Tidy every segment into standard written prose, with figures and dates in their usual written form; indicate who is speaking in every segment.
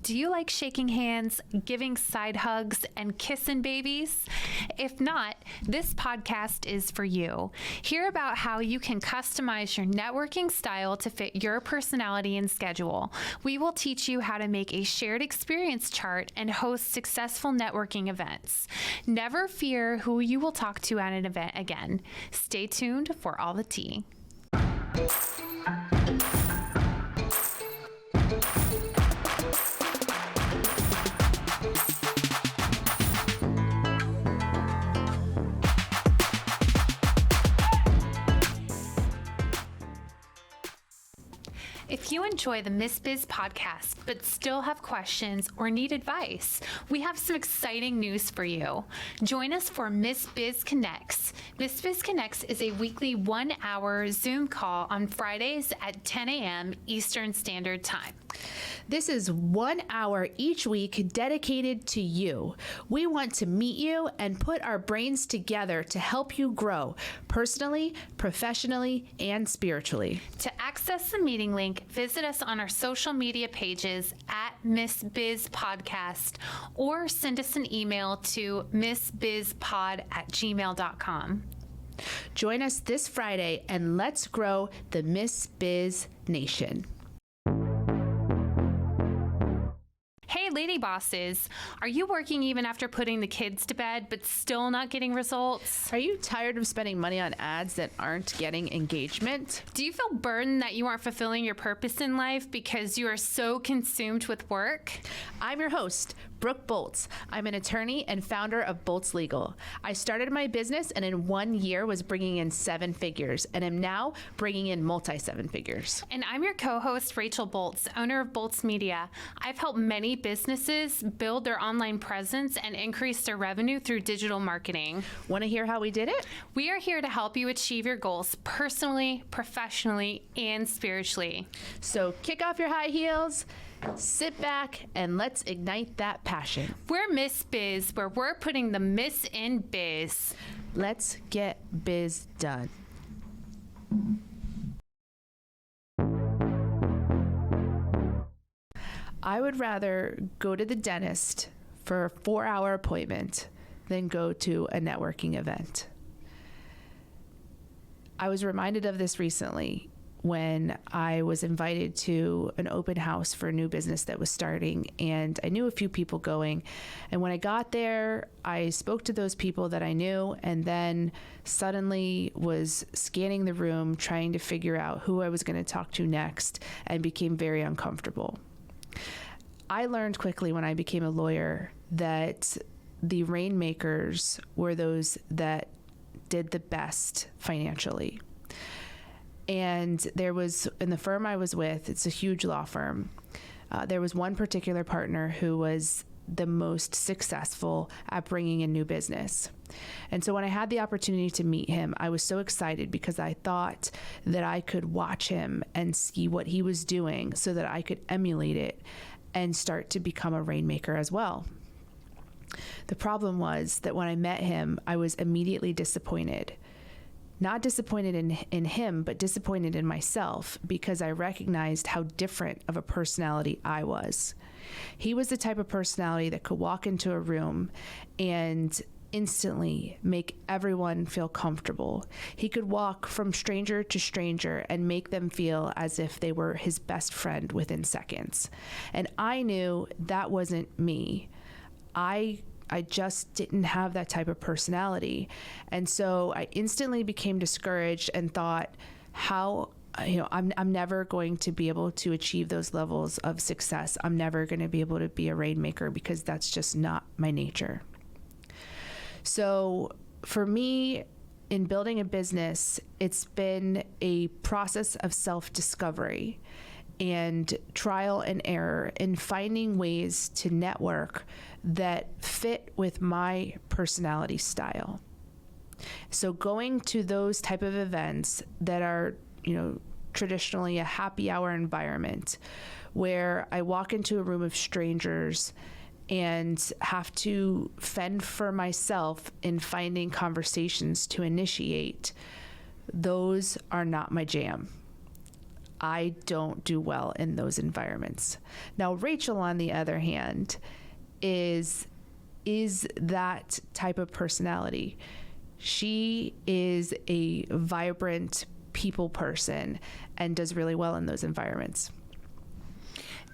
Speaker 1: Do you like shaking hands, giving side hugs, and kissing babies? If not, this podcast is for you. Hear about how you can customize your networking style to fit your personality and schedule. We will teach you how to make a shared experience chart and host successful networking events. Never fear who you will talk to at an event again. Stay tuned for all the tea. If you enjoy the Miss Biz podcast, but still have questions or need advice, we have some exciting news for you. Join us for Miss Biz Connects. Miss Biz Connects is a weekly 1-hour Zoom call on Fridays at 10 a.m. Eastern Standard Time.
Speaker 2: This is 1 hour each week dedicated to you. We want to meet you and put our brains together to help you grow personally, professionally, and spiritually.
Speaker 1: To access the meeting link, visit us on our social media pages at Miss Biz Podcast or send us an email to missbizpod@gmail.com.
Speaker 2: Join us this Friday and let's grow the Miss Biz Nation.
Speaker 1: Hey, lady bosses, are you working even after putting the kids to bed but still not getting results?
Speaker 2: Are you tired of spending money on ads that aren't getting engagement?
Speaker 1: Do you feel burdened that you aren't fulfilling your purpose in life because you are so consumed with work?
Speaker 2: I'm your host, Brooke Boltz. I'm an attorney and founder of Boltz Legal. I started my business and in 1 year was bringing in 7 figures and am now bringing in multi-7 figures.
Speaker 1: And I'm your co-host, Rachel Boltz, owner of Boltz Media. I've helped many businesses build their online presence and increase their revenue through digital marketing.
Speaker 2: Want to hear how we did it?
Speaker 1: We are here to help you achieve your goals personally, professionally, and spiritually.
Speaker 2: So kick off your high heels, sit back, and let's ignite that passion.
Speaker 1: We're Miss Biz, where we're putting the miss in biz.
Speaker 2: Let's get biz done. I would rather go to the dentist for a 4-hour appointment than go to a networking event. I was reminded of this recently when I was invited to an open house for a new business that was starting, and I knew a few people going. And when I got there, I spoke to those people that I knew, and then suddenly was scanning the room, trying to figure out who I was going to talk to next, and became very uncomfortable. I learned quickly when I became a lawyer that the rainmakers were those that did the best financially. And there was, in the firm I was with, it's a huge law firm, there was one particular partner who was the most successful at bringing in new business. And so when I had the opportunity to meet him, I was so excited because I thought that I could watch him and see what he was doing so that I could emulate it and start to become a rainmaker as well. The problem was that when I met him, I was immediately disappointed. Not disappointed in him, but disappointed in myself because I recognized how different of a personality I was. He was the type of personality that could walk into a room and instantly make everyone feel comfortable. He could walk from stranger to stranger and make them feel as if they were his best friend within seconds. And I knew that wasn't me. I just didn't have that type of personality. And so I instantly became discouraged and thought, I'm never going to be able to achieve those levels of success. I'm never going to be able to be a rainmaker because that's just not my nature. So for me, in building a business, it's been a process of self-discovery and trial and error in finding ways to network that fit with my personality style. So going to those type of events that are, traditionally a happy hour environment where I walk into a room of strangers and have to fend for myself in finding conversations to initiate, those are not my jam. I don't do well in those environments. Now, Rachel, on the other hand, is that type of personality. She is a vibrant people person and does really well in those environments.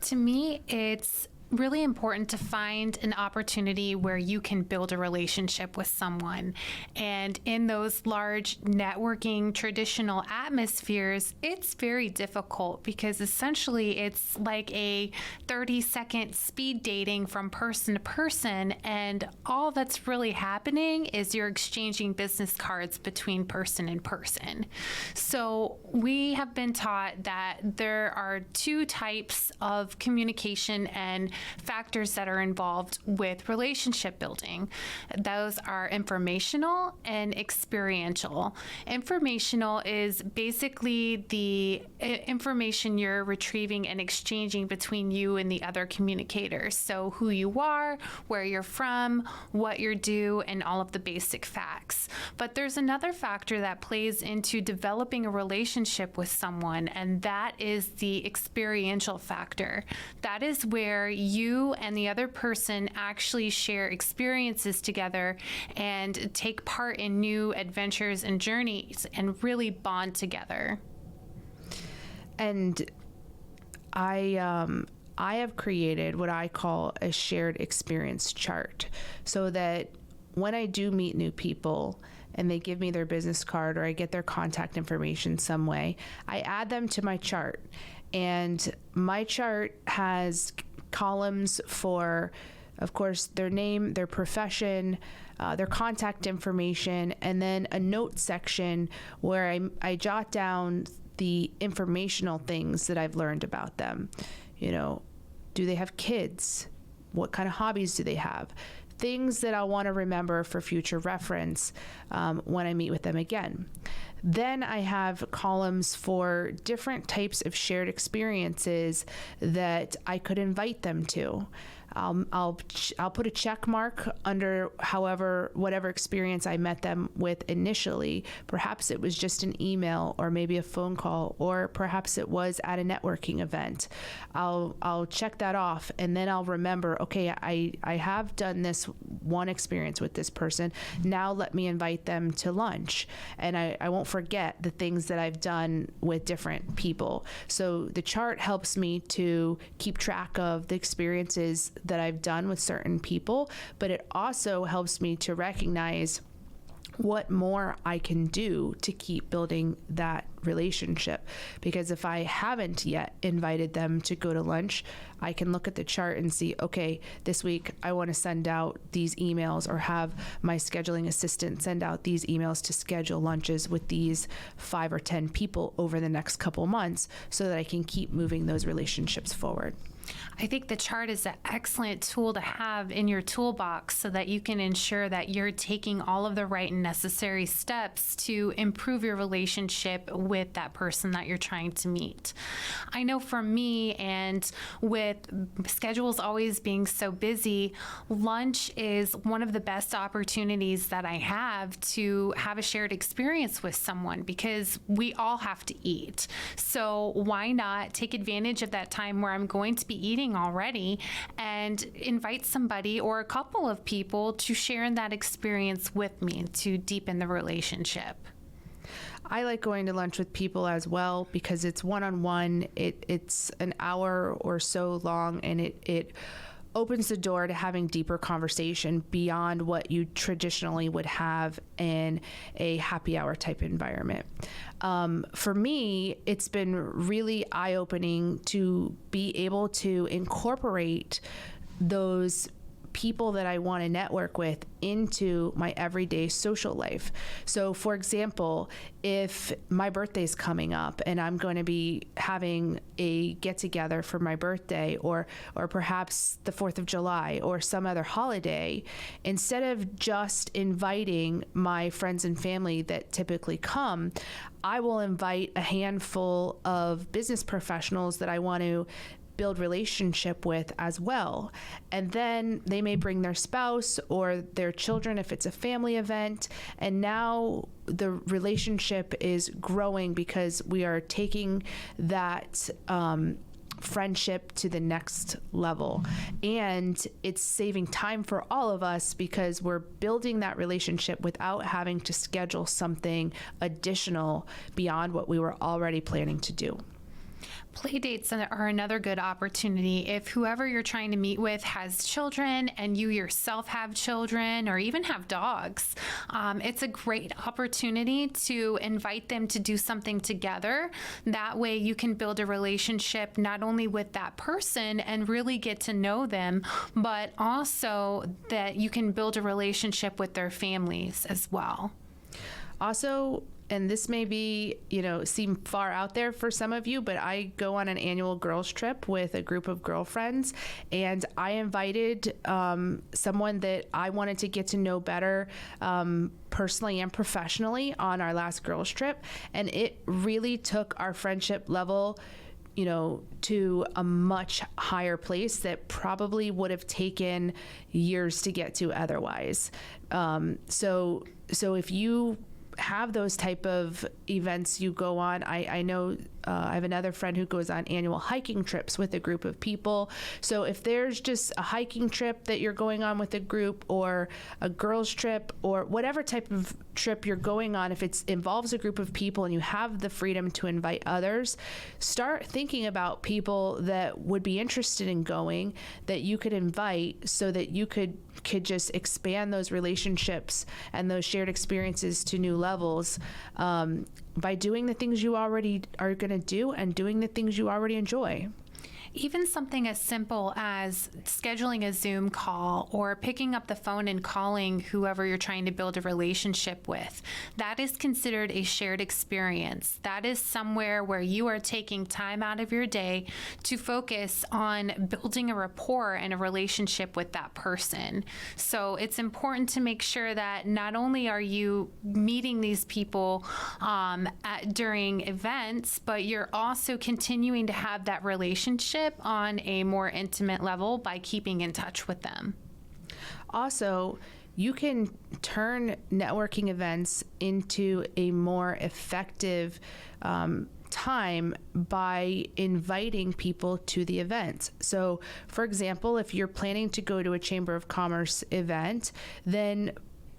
Speaker 1: To me, it's really important to find an opportunity where you can build a relationship with someone. And in those large networking traditional atmospheres, it's very difficult because essentially it's like a 30-second speed dating from person to person. And all that's really happening is you're exchanging business cards between person and person. So we have been taught that there are two types of communication and factors that are involved with relationship building. Those are informational and experiential. Informational is basically the information you're retrieving and exchanging between you and the other communicators. So who you are, where you're from, what you're due, and all of the basic facts. But there's another factor that plays into developing a relationship with someone, and that is the experiential factor. That is where you and the other person actually share experiences together and take part in new adventures and journeys and really bond together.
Speaker 2: And I have created what I call a shared experience chart, so that when I do meet new people and they give me their business card or I get their contact information some way, I add them to my chart. And my chart has columns for, of course, their name, their profession, their contact information, and then a note section where I jot down the informational things that I've learned about them. You know, do they have kids? What kind of hobbies do they have? Things that I'll want to remember for future reference when I meet with them again. Then I have columns for different types of shared experiences that I could invite them to. I'll put a check mark under whatever experience I met them with initially. Perhaps it was just an email or maybe a phone call, or perhaps it was at a networking event. I'll check that off, and then I'll remember, okay, I have done this one experience with this person. Now let me invite them to lunch, and I won't forget the things that I've done with different people. So the chart helps me to keep track of the experiences that I've done with certain people, but it also helps me to recognize what more I can do to keep building that relationship. Because if I haven't yet invited them to go to lunch, I can look at the chart and see, okay, this week I want to send out these emails, or have my scheduling assistant send out these emails to schedule lunches with these 5 or 10 people over the next couple months, so that I can keep moving those relationships forward.
Speaker 1: I think the chart is an excellent tool to have in your toolbox so that you can ensure that you're taking all of the right and necessary steps to improve your relationship with that person that you're trying to meet. I know for me, and with schedules always being so busy, lunch is one of the best opportunities that I have to have a shared experience with someone, because we all have to eat. So why not take advantage of that time where I'm going to be eating already and invite somebody or a couple of people to share in that experience with me to deepen the relationship.
Speaker 2: I like going to lunch with people as well, because it's one-on-one. It's an hour or so long, and it opens the door to having deeper conversation beyond what you traditionally would have in a happy hour type environment. For me, it's been really eye-opening to be able to incorporate those people that I want to network with into my everyday social life. So for example, if my birthday's coming up and I'm going to be having a get together for my birthday, or perhaps the 4th of July or some other holiday, instead of just inviting my friends and family that typically come, I will invite a handful of business professionals that I want to build relationship with as well. And then they may bring their spouse or their children if it's a family event. And now the relationship is growing because we are taking that friendship to the next level. And it's saving time for all of us because we're building that relationship without having to schedule something additional beyond what we were already planning to do.
Speaker 1: Play dates are another good opportunity. If whoever you're trying to meet with has children and you yourself have children or even have dogs, it's a great opportunity to invite them to do something together. That way you can build a relationship not only with that person and really get to know them, but also that you can build a relationship with their families as well.
Speaker 2: Also, and this may be, seem far out there for some of you, but I go on an annual girls trip with a group of girlfriends, and I invited someone that I wanted to get to know better personally and professionally on our last girls trip, and it really took our friendship level to a much higher place that probably would have taken years to get to otherwise. So if you have those type of events you go on. I know I have another friend who goes on annual hiking trips with a group of people. So if there's just a hiking trip that you're going on with a group or a girls trip or whatever type of trip you're going on, if it involves a group of people and you have the freedom to invite others, start thinking about people that would be interested in going that you could invite so that you could just expand those relationships and those shared experiences to new levels by doing the things you already are going to do and doing the things you already enjoy.
Speaker 1: Even something as simple as scheduling a Zoom call or picking up the phone and calling whoever you're trying to build a relationship with, that is considered a shared experience. That is somewhere where you are taking time out of your day to focus on building a rapport and a relationship with that person. So it's important to make sure that not only are you meeting these people during events, but you're also continuing to have that relationship on a more intimate level by keeping in touch with them.
Speaker 2: Also, you can turn networking events into a more effective time by inviting people to the event. So, for example, if you're planning to go to a Chamber of Commerce event, then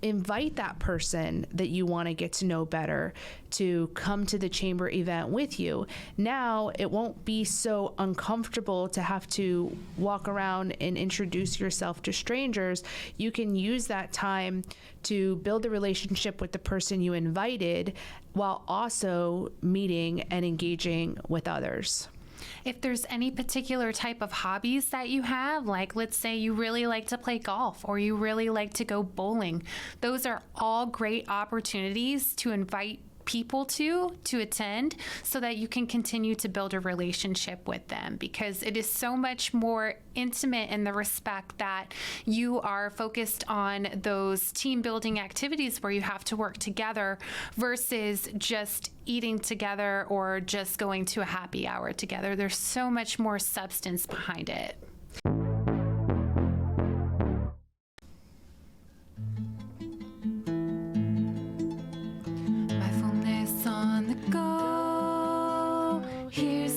Speaker 2: invite that person that you want to get to know better to come to the chamber event with you. Now it won't be so uncomfortable to have to walk around and introduce yourself to strangers. You can use that time to build a relationship with the person you invited while also meeting and engaging with others.
Speaker 1: If there's any particular type of hobbies that you have, like let's say you really like to play golf or you really like to go bowling, those are all great opportunities to invite people to attend so that you can continue to build a relationship with them, because it is so much more intimate in the respect that you are focused on those team building activities where you have to work together versus just eating together or just going to a happy hour together. There's so much more substance behind it.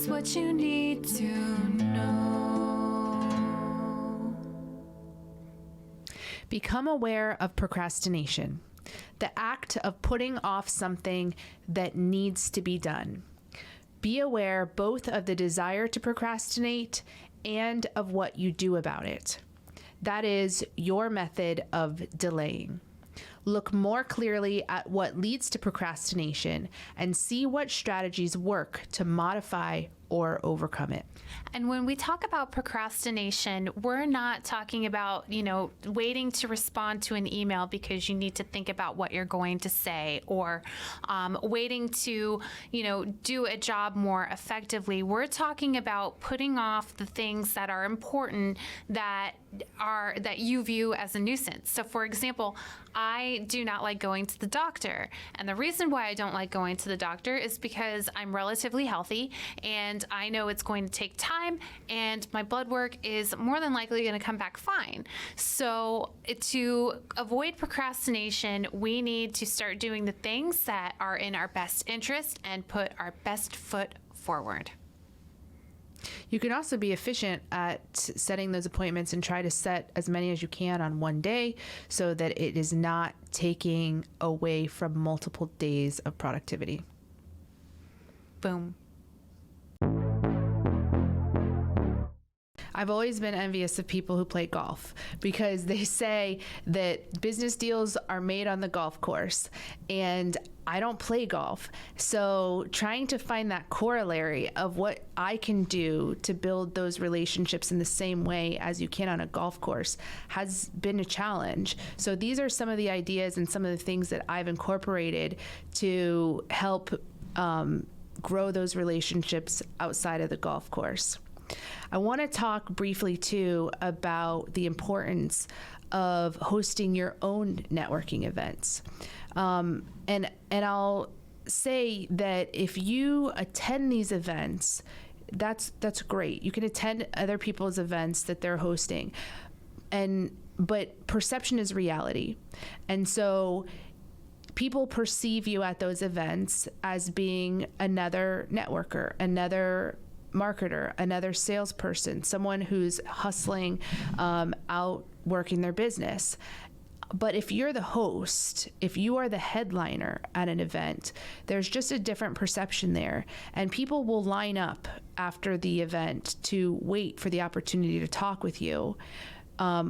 Speaker 1: What you need to know.
Speaker 2: Become aware of procrastination, the act of putting off something that needs to be done. Be aware both of the desire to procrastinate and of what you do about it. That is your method of delaying. Look more clearly at what leads to procrastination and see what strategies work to modify or overcome it.
Speaker 1: And when we talk about procrastination, we're not talking about, waiting to respond to an email because you need to think about what you're going to say, or waiting to, do a job more effectively. We're talking about putting off the things that are important that you view as a nuisance. So for example, I do not like going to the doctor. And the reason why I don't like going to the doctor is because I'm relatively healthy and and I know it's going to take time, and my blood work is more than likely going to come back fine. So to avoid procrastination, we need to start doing the things that are in our best interest and put our best foot forward.
Speaker 2: You can also be efficient at setting those appointments and try to set as many as you can on one day so that it is not taking away from multiple days of productivity.
Speaker 1: Boom.
Speaker 2: I've always been envious of people who play golf because they say that business deals are made on the golf course, and I don't play golf. So trying to find that corollary of what I can do to build those relationships in the same way as you can on a golf course has been a challenge. So these are some of the ideas and some of the things that I've incorporated to help grow those relationships outside of the golf course. I want to talk briefly too about the importance of hosting your own networking events. And I'll say that if you attend these events, that's great. You can attend other people's events that they're hosting, but perception is reality. And so people perceive you at those events as being another networker, another marketer, another salesperson, someone who's hustling out working their business. But if you're the host, if you are the headliner at an event, there's just a different perception there. And people will line up after the event to wait for the opportunity to talk with you,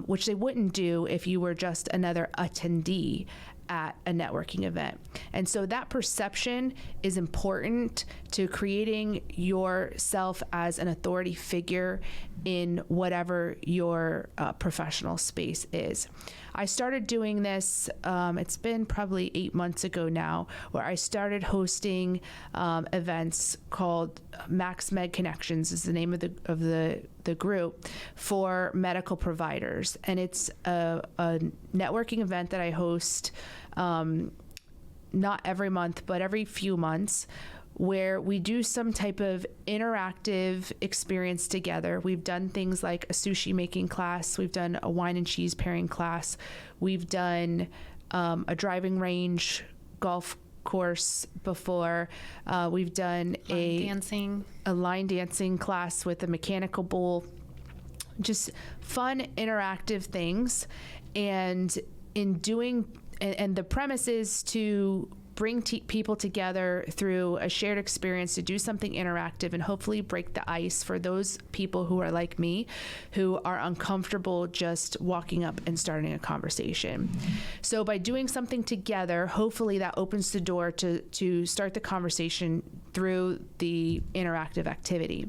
Speaker 2: which they wouldn't do if you were just another attendee at a networking event. And so that perception is important to creating yourself as an authority figure in whatever your professional space is. I started doing this, it's been probably 8 months ago now, where I started hosting events called Max Med Connections is the name of the group for medical providers. And it's a networking event that I host not every month, but every few months, where we do some type of interactive experience together. We've done things like a sushi making class. We've done a wine and cheese pairing class. We've done a driving range golf course before. We've done a line dancing class with a mechanical bull. Just fun, interactive things. And the premise is to bring people together through a shared experience to do something interactive and hopefully break the ice for those people who are like me, who are uncomfortable just walking up and starting a conversation. So by doing something together, hopefully that opens the door to start the conversation through the interactive activity.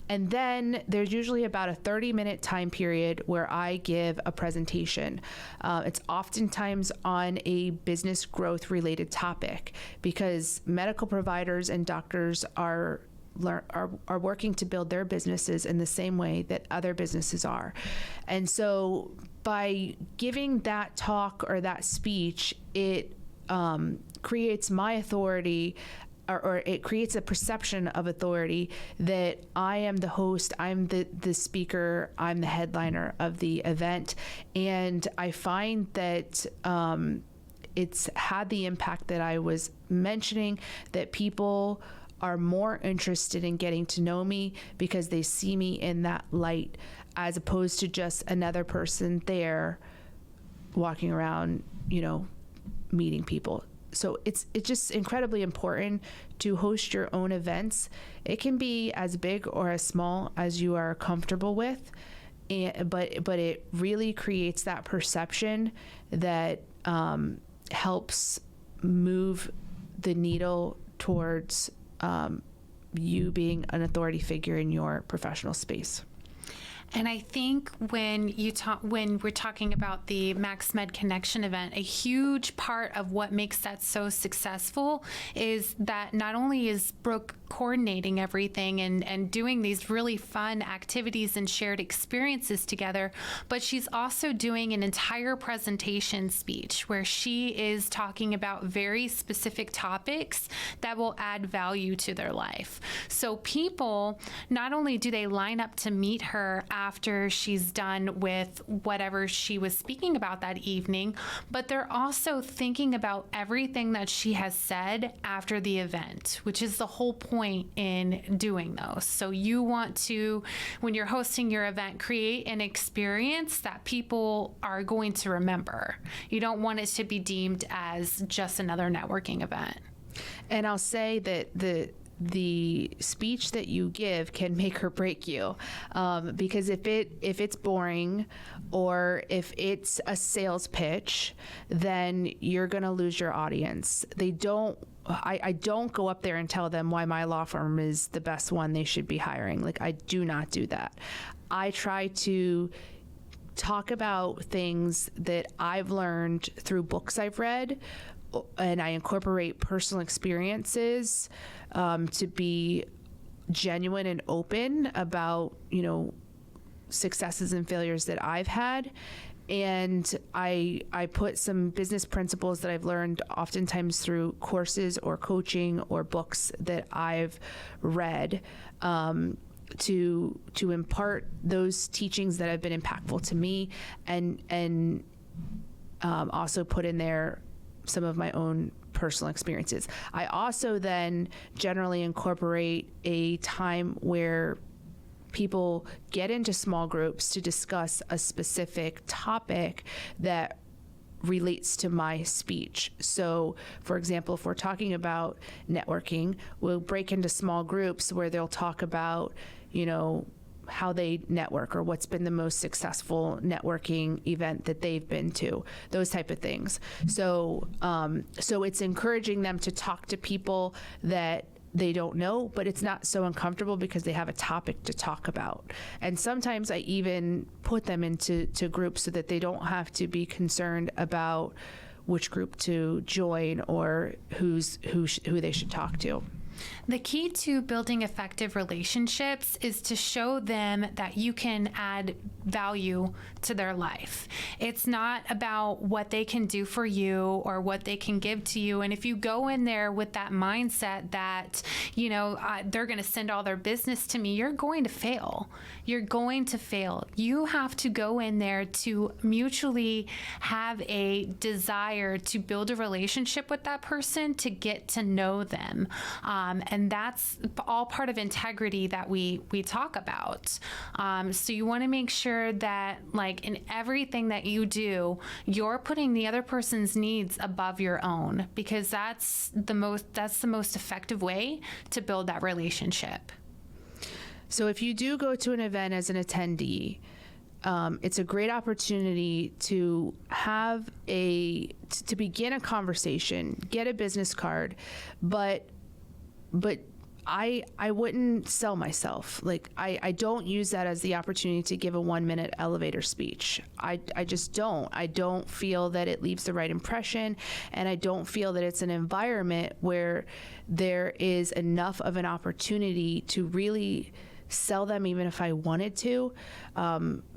Speaker 2: And then there's usually about a 30-minute time period where I give a presentation. It's oftentimes on a business growth related topic, because medical providers and doctors are working to build their businesses in the same way that other businesses are. And so by giving that talk or that speech, it creates my authority, or it creates a perception of authority that I am the host, I'm the speaker, I'm the headliner of the event. And I find that it's had the impact that I was mentioning, that people are more interested in getting to know me because they see me in that light, as opposed to just another person there walking around, meeting people. So it's just incredibly important to host your own events. It can be as big or as small as you are comfortable with, but it really creates that perception that helps move the needle towards you being an authority figure in your professional space.
Speaker 1: And I think when we're talking about the Max Med Connection event, a huge part of what makes that so successful is that not only is Brooke coordinating everything and doing these really fun activities and shared experiences together. But she's also doing an entire presentation speech where she is talking about very specific topics that will add value to their life. So people, not only do they line up to meet her after she's done with whatever she was speaking about that evening, but they're also thinking about everything that she has said after the event, which is the whole point in doing those. So you want to, when you're hosting your event, create an experience that people are going to remember. You don't want it to be deemed as just another networking event.
Speaker 2: And I'll say that the speech that you give can make or break you, because if it's boring or if it's a sales pitch, then you're going to lose your audience. I don't go up there and tell them why my law firm is the best one they should be hiring. Like, I do not do that. I try to talk about things that I've learned through books I've read, and I incorporate personal experiences to be genuine and open about, successes and failures that I've had. And I put some business principles that I've learned oftentimes through courses or coaching or books that I've read to impart those teachings that have been impactful to me, and also put in there some of my own personal experiences. I also then generally incorporate a time where people get into small groups to discuss a specific topic that relates to my speech. So, for example, if we're talking about networking, we'll break into small groups where they'll talk about, how they network or what's been the most successful networking event that they've been to, those type of things. So it's encouraging them to talk to people that they don't know, but it's not so uncomfortable because they have a topic to talk about. And sometimes I even put them into groups so that they don't have to be concerned about which group to join or who they should talk to.
Speaker 1: The key to building effective relationships is to show them that you can add value to their life. It's not about what they can do for you or what they can give to you. And if you go in there with that mindset that, they're going to send all their business to me, you're going to fail. You're going to fail. You have to go in there to mutually have a desire to build a relationship with that person, to get to know them. And that's all part of integrity that we talk about. So you want to make sure that, like, in everything that you do, you're putting the other person's needs above your own, because that's the most effective way to build that relationship.
Speaker 2: So if you do go to an event as an attendee, it's a great opportunity to have to begin a conversation, get a business card, but I wouldn't sell myself. Like, I don't use that as the opportunity to give a 1-minute elevator speech. I just don't. I don't feel that it leaves the right impression, and I don't feel that it's an environment where there is enough of an opportunity to really sell them, even if I wanted to.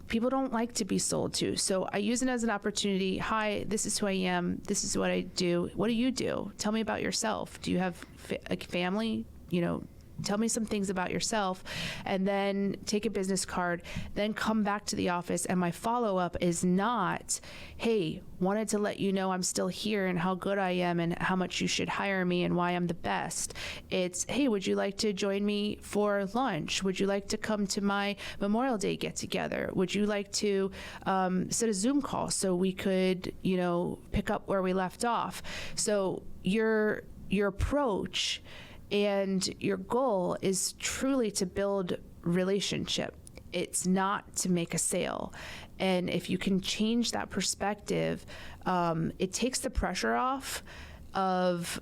Speaker 2: People don't like to be sold to. So I use it as an opportunity. Hi, this is who I am. This is what I do. What do you do? Tell me about yourself. Do you have a family? Tell me some things about yourself, and then take a business card, then come back to the office. And my follow-up is not, hey, wanted to let you know I'm still here and how good I am and how much you should hire me and why I'm the best. It's, hey, would you like to join me for lunch? Would you like to come to my Memorial Day get together? Would you like to set a Zoom call so we could, pick up where we left off? So your approach and your goal is truly to build relationship. It's not to make a sale. And if you can change that perspective, it takes the pressure off of,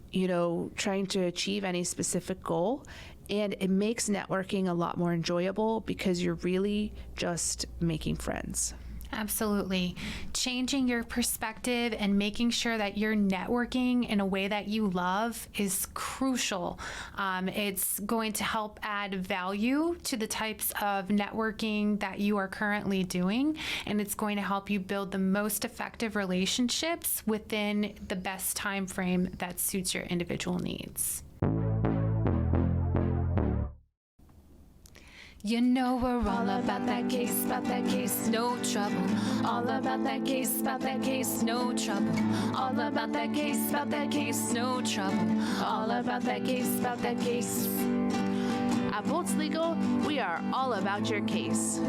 Speaker 2: trying to achieve any specific goal. And it makes networking a lot more enjoyable because you're really just making friends.
Speaker 1: Absolutely. Changing your perspective and making sure that you're networking in a way that you love is crucial. It's going to help add value to the types of networking that you are currently doing, and it's going to help you build the most effective relationships within the best time frame that suits your individual needs. You know we're all about that case, no trouble. All about that case, no trouble. All about that case, no trouble. All about that case.
Speaker 2: At Bolts Legal, we are all about your case.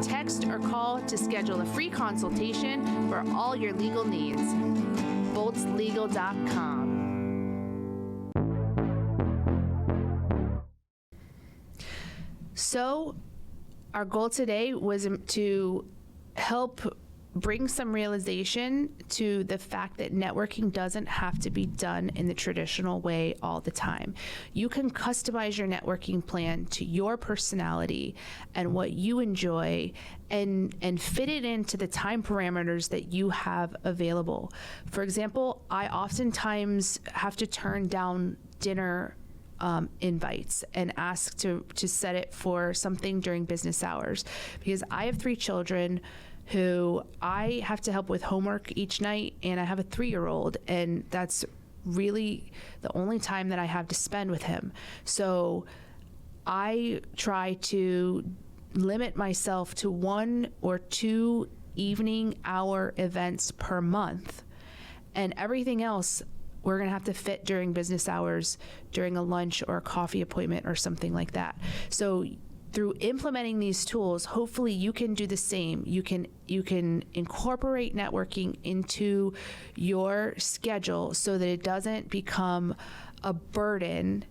Speaker 2: Text or call to schedule a free consultation for all your legal needs. boltslegal.com. So, our goal today was to help bring some realization to the fact that networking doesn't have to be done in the traditional way all the time. You can customize your networking plan to your personality and what you enjoy and fit it into the time parameters that you have available. For example, I oftentimes have to turn down dinner invites and ask to set it for something during business hours because I have 3 children who I have to help with homework each night, and I have a 3-year-old, and that's really the only time that I have to spend with him. So I try to limit myself to 1 or 2 evening hour events per month, and everything else we're going to have to fit during business hours, during a lunch or a coffee appointment or something like that. So through implementing these tools, hopefully you can do the same. You can incorporate networking into your schedule so that it doesn't become a burden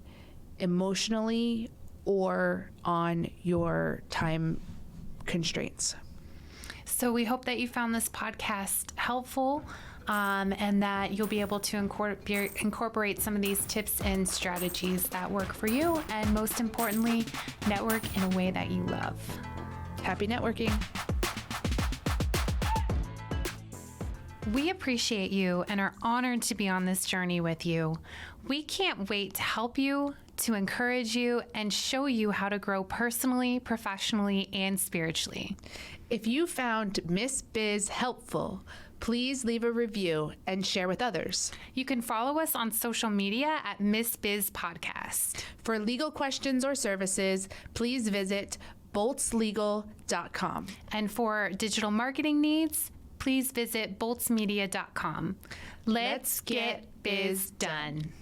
Speaker 2: emotionally or on your time constraints.
Speaker 1: So we hope that you found this podcast helpful. And that you'll be able to incorporate some of these tips and strategies that work for you, and most importantly, network in a way that you love.
Speaker 2: Happy networking.
Speaker 1: We appreciate you and are honored to be on this journey with you. We can't wait to help you, to encourage you, and show you how to grow personally, professionally, and spiritually.
Speaker 2: If you found Miss Biz helpful, please leave a review and share with others.
Speaker 1: You can follow us on social media at Miss Biz Podcast.
Speaker 2: For legal questions or services, please visit boltslegal.com.
Speaker 1: And for digital marketing needs, please visit boltsmedia.com. Let's get biz done.